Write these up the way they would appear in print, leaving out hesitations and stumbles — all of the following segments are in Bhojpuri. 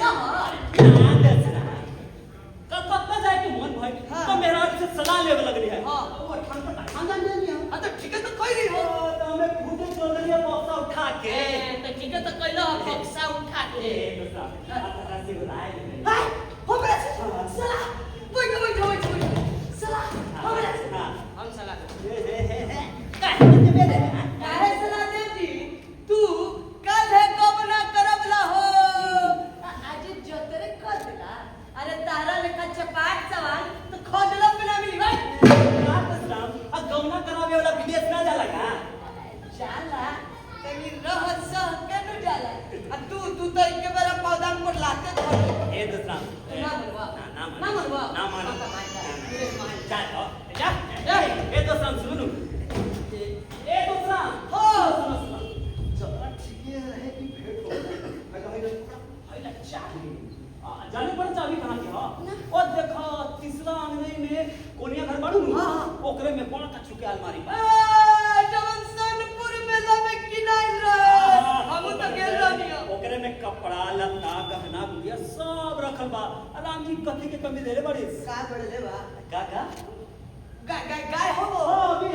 ना हो ना दसरा कब जाए के मन भाई तो मेरा से सलाह लेवे लगली है हां वो ठंडा खाना ले लिया हां तो ठीक है तो कह रही हो तो हमें खुद चल रही है बक्सा उठा के तो ठीक है तो कहलो बक्सा उठा के दसरा आता से बुलाए हाय हो गया सला बैठो सला हो गया हम सला काहे में दे दे काहे सला देती तू कल है कब ना करबला हो आज जोतरे कर देला अरे तारा लेखा चपाट सवाल तो खोजला पे ना मिली भाई दसरा अब गौना करावे वाला विदेश ना जाला का जाला तनी रहत सह के न जाला आ तू तो एक बार पौधा पर लाते धर ए दसरा ना मनवा ना मान जा जा ए दसरा सुनो ए दसरा हो चला ठीक है कि भेंट हो पहले चाबी जाने पर चाबी कहां के हो और देखो तीसरा अंगने में कोनिया घर बाड़ू ओकरे में बड़ा का छुके अलमारी जवनसनपुर मेला में किनाइल रहे हम तो गेल रहनी ओकरे में कपड़ा लत्ता गहना गुड़िया सब रखल बा आराम जी कथी के कमी देले बड़ी का बड़ले बा का गाय हो अभी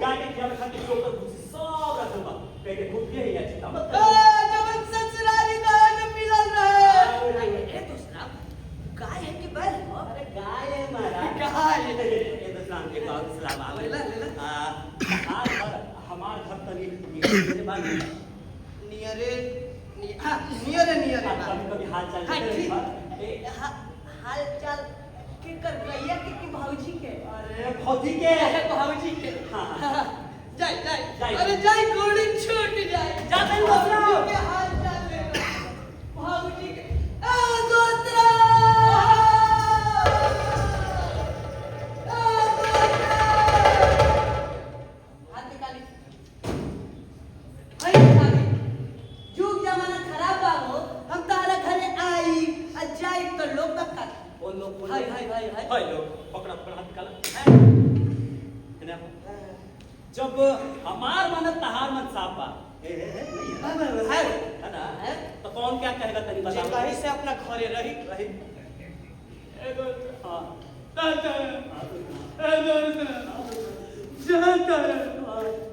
गाय के खियाल खातिर चोकर भूसी सब रखल बा पेटे खूब के हिया चिता मत जवन ससुराली गाय न मिलल रहे ए दूसरा गाय है कि बैल हो अरे गाय है महाराज गाय ये दूसरा के बात सलाम आवे ले हमार घर तनी मेरे बाद नियरे नियरे कभी हाल चाल हाल चाल के कर गैया के भौजी के अरे भौजी के भौजी के हां जाई अरे जाई गोड़ी छूट जाए जा तनी दूसरा के हाल चाल ले भौजी के ए दोस्तरा हाथ निकाली हाय निकाली जुग जमाना खराब बा हो हम तारा घरे आई आ जाई तो लोग का ओ लोग हाय लो पकड़ा हाथ निकाला जब हमार मन तहार मन साफ बा है ना तो कौन क्या कहेगा तनी बता कहीं से अपना घरे रही एगो हां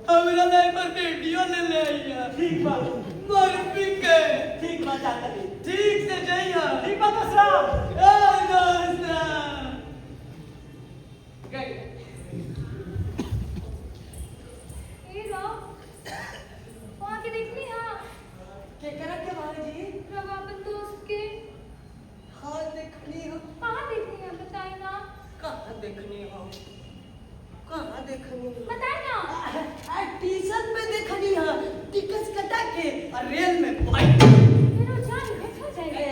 हमरा नहीं पर वीडियो ले आइया ठीक बा मर पी के ठीक बा जाता नहीं ठीक से जाइया ठीक बा दूसरा ए दोस्ता गई ए रो वहां के देखनी हां के करा के भाई रवा अपन दोस्त के हाँ देखनी हो कहां देखनी है बताए ना कहाँ देखनी हो कहाँ देखनी हो बताए ना स्टेशन पे देखनी है टिकट कटा के और रेल में बैठ मेरा जान भेंट हो जाएगा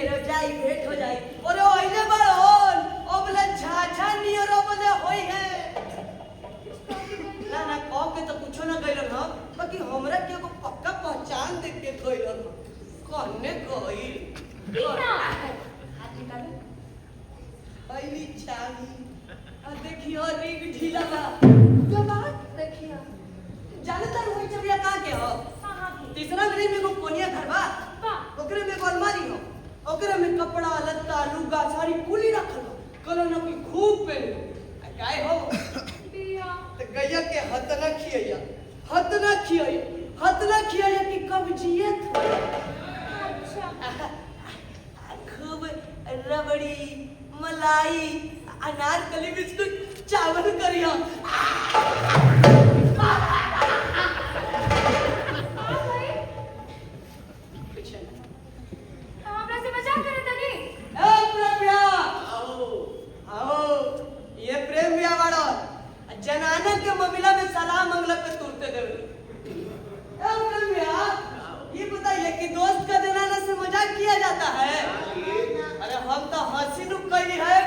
एरो जाई भेंट हो जाई और ओइले बड़ोन ओबले झाझा नियर ओबले होई है ना कह के तो कुछो ना कइलन ह बाकी हमरा के एगो पक्का पहचान देख के कइलन कहने कइल ना हाथ निकालो पहली चाबी आ देखियो रिंग ढीला बा देखिए जानता होई चबिया कहां के हो हां तीसरा गरीब में एगो कोनिया घर बा वाह ओकरे में एगो अलमारी हो ओकरे में कपड़ा लत्ता लुगा साड़ी कुली रखल हो कलो न कोई खूब पहन गाय हो पिया तो गैया के हत न खियाया कि कब्जियत हो अच्छा खूब रबड़ी मलाई अनारकली बिस्कुट चावल करियो हमरा से मजाक करे तनी ए प्रेमिया आओ ये प्रेमिया वाला जनाने के मामला में सलाह मंगला पे तुरते दे ए प्रेमिया ये बताइए कि दोस्त का जनाना से मजाक किया जाता है अरे हम तो हंसी नु कही है